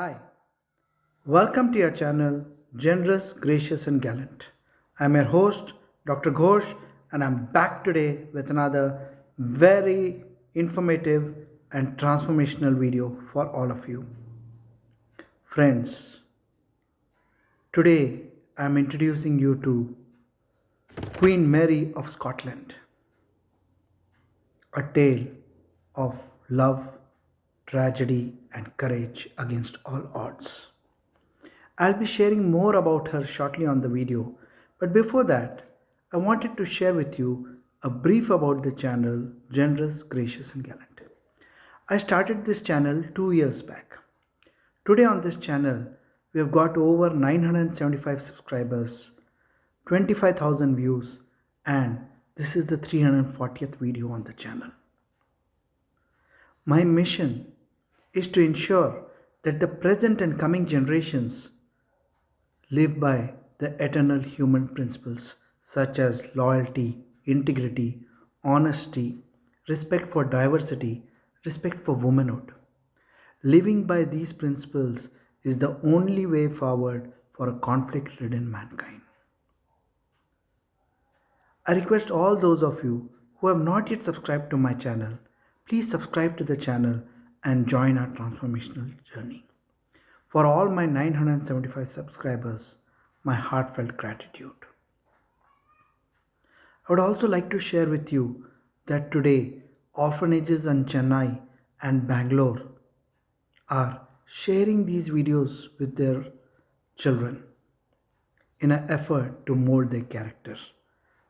Hi, welcome to your channel Generous, Gracious, and Gallant. I'm your host, Dr. Ghosh, and I'm back today with another very informative and transformational video for all of you. Friends, today I'm introducing you to Queen Mary of Scotland, a tale of love, tragedy, and courage against all odds. I'll be sharing more about her shortly on the video, but before that, I wanted to share with you a brief about the channel Generous, Gracious, and Gallant. I started this channel 2 years back. Today on this channel, we have got over 975 subscribers, 25,000 views, and this is the 340th video on the channel. My mission is to ensure that the present and coming generations live by the eternal human principles such as loyalty, integrity, honesty, respect for diversity, respect for womanhood. Living by these principles is the only way forward for a conflict ridden mankind. I request all those of you who have not yet subscribed to my channel, please subscribe to the channel and join our transformational journey. For all my 975 subscribers, my heartfelt gratitude. I would also like to share with you that today orphanages in Chennai and Bangalore are sharing these videos with their children in an effort to mold their character.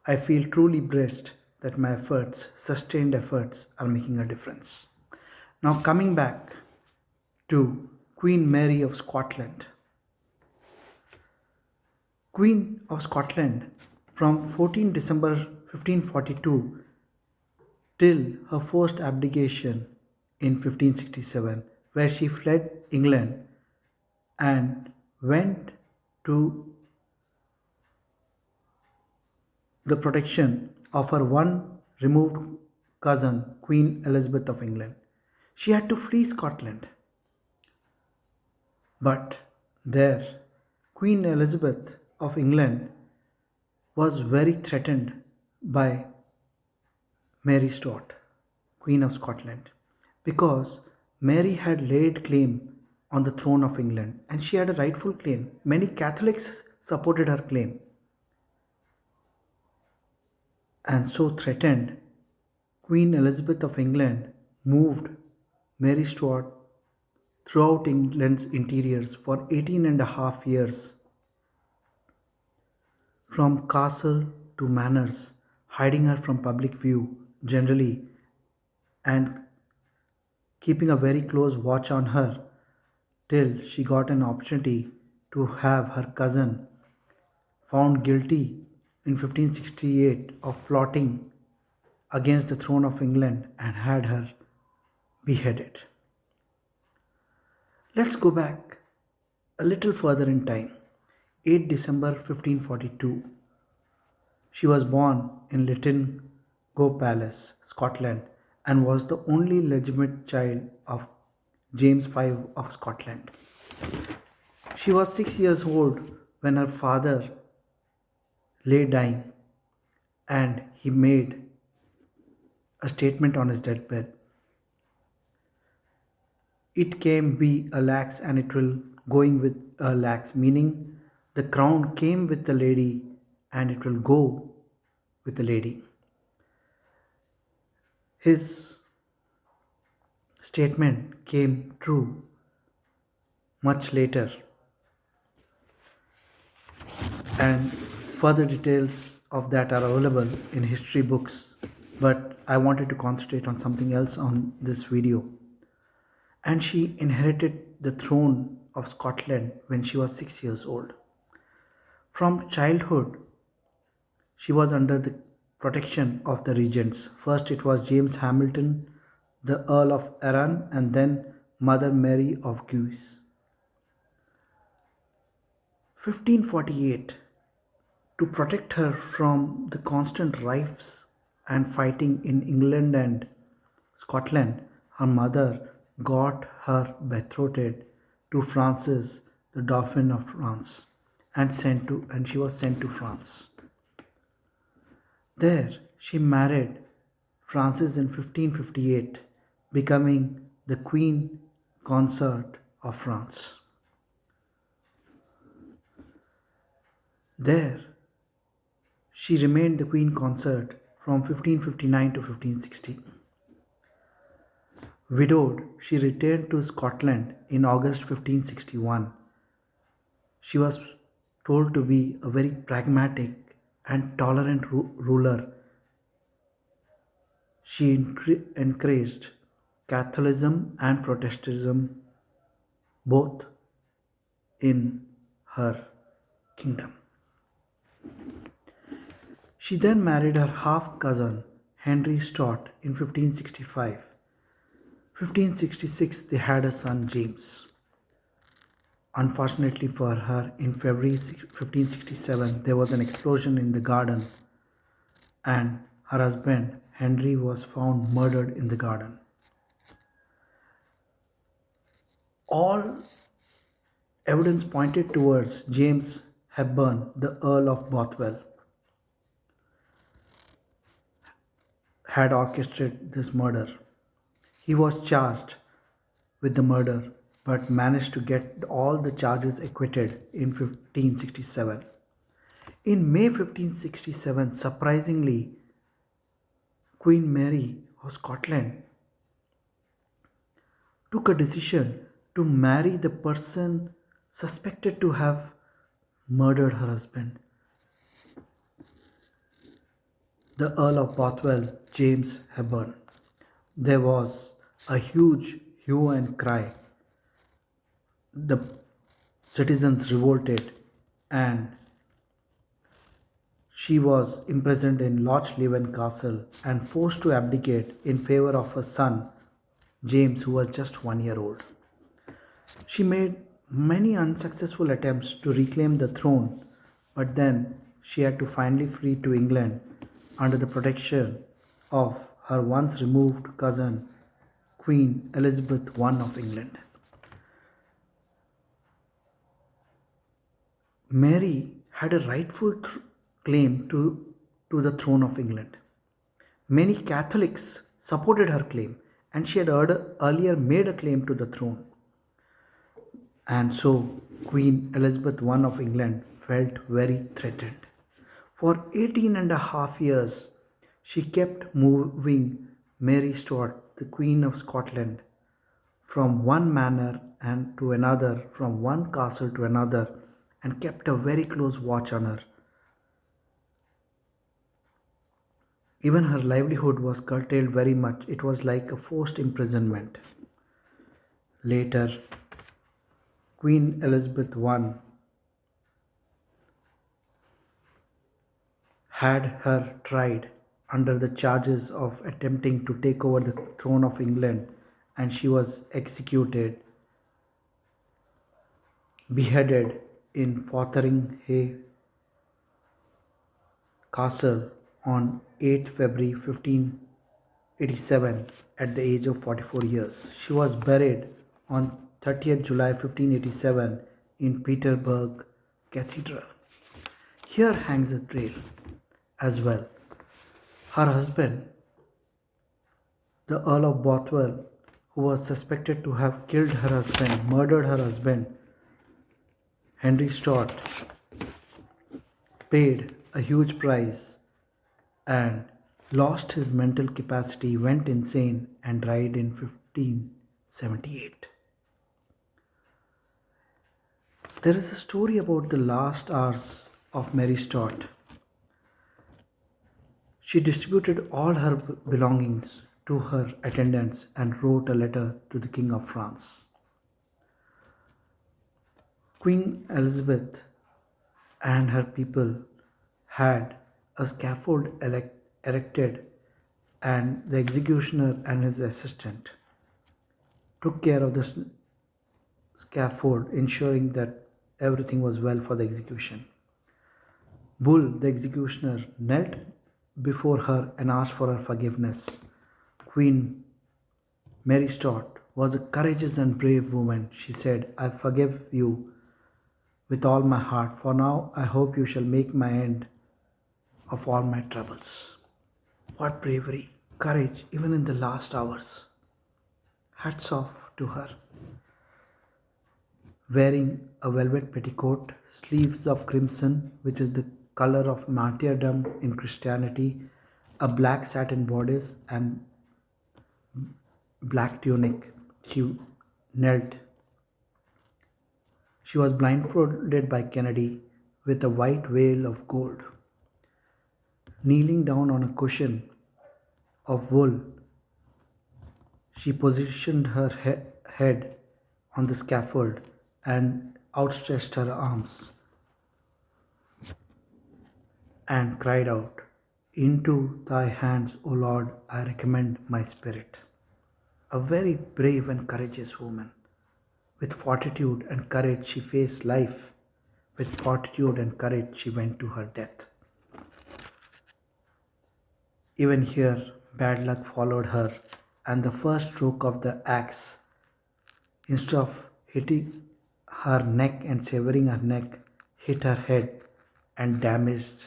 I feel truly blessed that my efforts, sustained efforts, are making a difference. Now, coming back to Queen Mary of Scotland. Queen of Scotland from 14 December 1542 till her first abdication in 1567, where she fled England and went to the protection of her one removed cousin, Queen Elizabeth of England. She had to flee Scotland, but there, Queen Elizabeth of England was very threatened by Mary Stuart, Queen of Scotland, because Mary had laid claim on the throne of England and she had a rightful claim. Many Catholics supported her claim, and so threatened, Queen Elizabeth of England moved Mary Stuart throughout England's interiors for 18 and a half years, from castle to manors, hiding her from public view generally and keeping a very close watch on her till she got an opportunity to have her cousin found guilty in 1568 of plotting against the throne of England and had her beheaded. Let's go back a little further in time. 8 December 1542. She was born in Linlithgow Palace, Scotland, and was the only legitimate child of James V of Scotland. She was 6 years old when her father lay dying and he made a statement on his deathbed. It came be a lax and it will going with a lax, meaning the crown came with the lady and it will go with the lady. His statement came true much later, and further details of that are available in history books, but I wanted to concentrate on something else on this video. And she inherited the throne of Scotland when she was 6 years old. From childhood, she was under the protection of the regents. First, it was James Hamilton, the Earl of Arran, and then Mother Mary of Guise. 1548, to protect her from the constant rifts and fighting in England and Scotland, her mother got her betrothed to Francis, the Dauphin of France, and she was sent to France. There, she married Francis in 1558, becoming the Queen Consort of France. There, she remained the Queen Consort from 1559 to 1560. Widowed, she returned to Scotland in August 1561. She was told to be a very pragmatic and tolerant ruler. She encouraged Catholicism and Protestantism both in her kingdom. She then married her half cousin Henry Stott in 1565. 1566 they had a son James. Unfortunately for her, in February 1567 there was an explosion in the garden and her husband Henry was found murdered in the garden. All evidence pointed towards James Hepburn, the Earl of Bothwell, had orchestrated this murder. He was charged with the murder but managed to get all the charges acquitted in 1567. In May 1567, surprisingly, Queen Mary of Scotland took a decision to marry the person suspected to have murdered her husband, the Earl of Bothwell, James Hepburn. There was a huge hue and cry. The citizens revolted and she was imprisoned in Loch Leven Castle and forced to abdicate in favor of her son, James, who was just 1 year old. She made many unsuccessful attempts to reclaim the throne, but then she had to finally flee to England under the protection of her once removed cousin, Queen Elizabeth I of England. Mary had a rightful claim to the throne of England. Many Catholics supported her claim, and she had earlier made a claim to the throne. And so, Queen Elizabeth I of England felt very threatened. For 18 and a half years, she kept moving Mary Stuart, the Queen of Scotland, from one manor and to another, from one castle to another, and kept a very close watch on her. Even her livelihood was curtailed very much. It was like a forced imprisonment. Later, Queen Elizabeth I had her tried under the charges of attempting to take over the throne of England, and she was executed, beheaded in Fotheringhay Castle on 8 February 1587 at the age of 44 years. She was buried on 30th July 1587 in Peterborough Cathedral. Here hangs a trail as well. Her husband, the Earl of Bothwell, who was suspected to have killed her husband, murdered her husband, Henry Stott, paid a huge price and lost his mental capacity, went insane, and died in 1578. There is a story about the last hours of Mary Stott. She distributed all her belongings to her attendants and wrote a letter to the King of France. Queen Elizabeth and her people had a scaffold erected, and the executioner and his assistant took care of the scaffold, ensuring that everything was well for the execution. Bull, the executioner, knelt before her and asked for her forgiveness. Queen Mary Stott was a courageous and brave woman. She said, I forgive you with all my heart. For now, I hope you shall make my end of all my troubles. What bravery, courage, even in the last hours. Hats off to her. Wearing a velvet petticoat, sleeves of crimson, which is the color of martyrdom in Christianity, a black satin bodice, and black tunic, she knelt. She was blindfolded by Kennedy with a white veil of gold. Kneeling down on a cushion of wool, she positioned her head on the scaffold and outstretched her arms and cried out, Into thy hands, O Lord, I recommend my spirit. A very brave and courageous woman. With fortitude and courage, she faced life. With fortitude and courage, she went to her death. Even here, bad luck followed her, and the first stroke of the axe, instead of hitting her neck and severing her neck, hit her head and damaged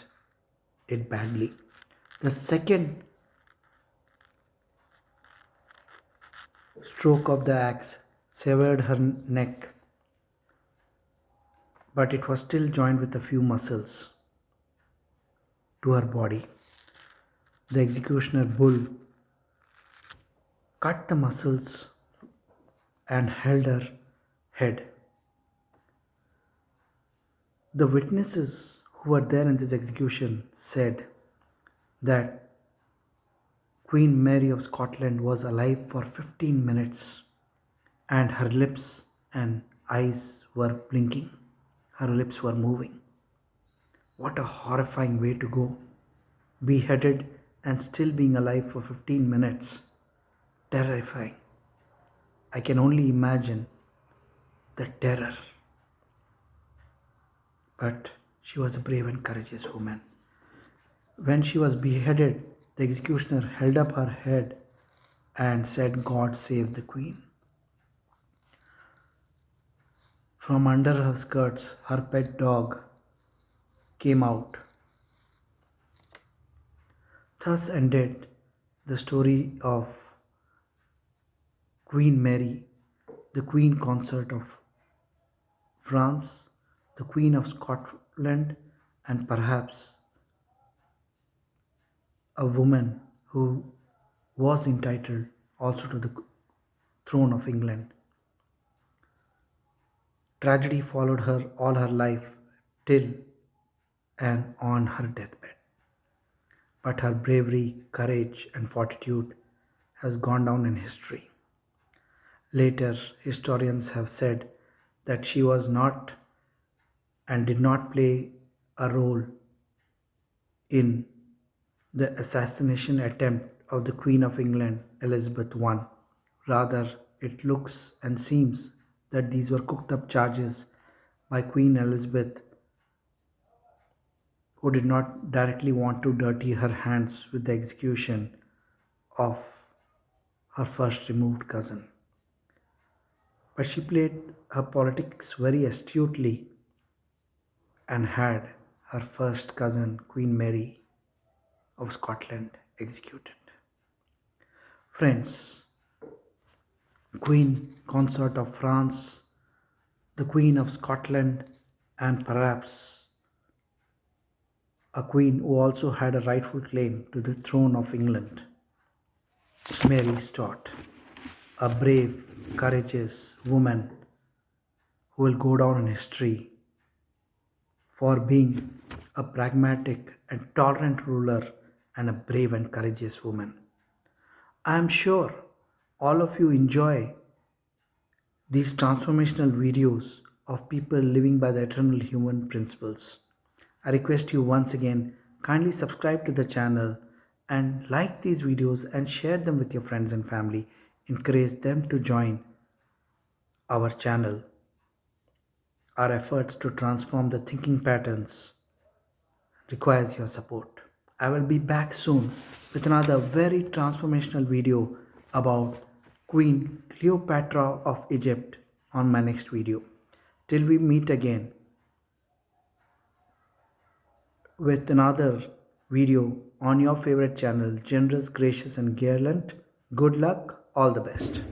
it badly. The second stroke of the axe severed her neck, but it was still joined with a few muscles to her body. The executioner bull cut the muscles and held her head. The witnesses who were there in this execution said that Queen Mary of Scotland was alive for 15 minutes and her lips and eyes were blinking. Her lips were moving. What a horrifying way to go. Beheaded and still being alive for 15 minutes. Terrifying. I can only imagine the terror. But she was a brave and courageous woman. When she was beheaded, the executioner held up her head and said, God save the Queen. From under her skirts, her pet dog came out. Thus ended the story of Queen Mary, the Queen Consort of France, the Queen of Scotland, and perhaps a woman who was entitled also to the throne of England. Tragedy followed her all her life till and on her deathbed. But her bravery, courage, and fortitude has gone down in history. Later, historians have said that she was not and did not play a role in the assassination attempt of the Queen of England, Elizabeth I. Rather, it looks and seems that these were cooked up charges by Queen Elizabeth, who did not directly want to dirty her hands with the execution of her first removed cousin. But she played her politics very astutely and had her first cousin, Queen Mary of Scotland, executed. Friends, Queen Consort of France, the Queen of Scotland, and perhaps a queen who also had a rightful claim to the throne of England, Mary Stuart, a brave, courageous woman who will go down in history for being a pragmatic and tolerant ruler and a brave and courageous woman. I am sure all of you enjoy these transformational videos of people living by the eternal human principles. I request you once again, kindly subscribe to the channel and like these videos and share them with your friends and family. Encourage them to join our channel. Our efforts to transform the thinking patterns requires your support. I will be back soon with another very transformational video about Queen Cleopatra of Egypt on my next video. Till we meet again with another video on your favorite channel, Generous, Gracious, and Garland. Good luck, all the best.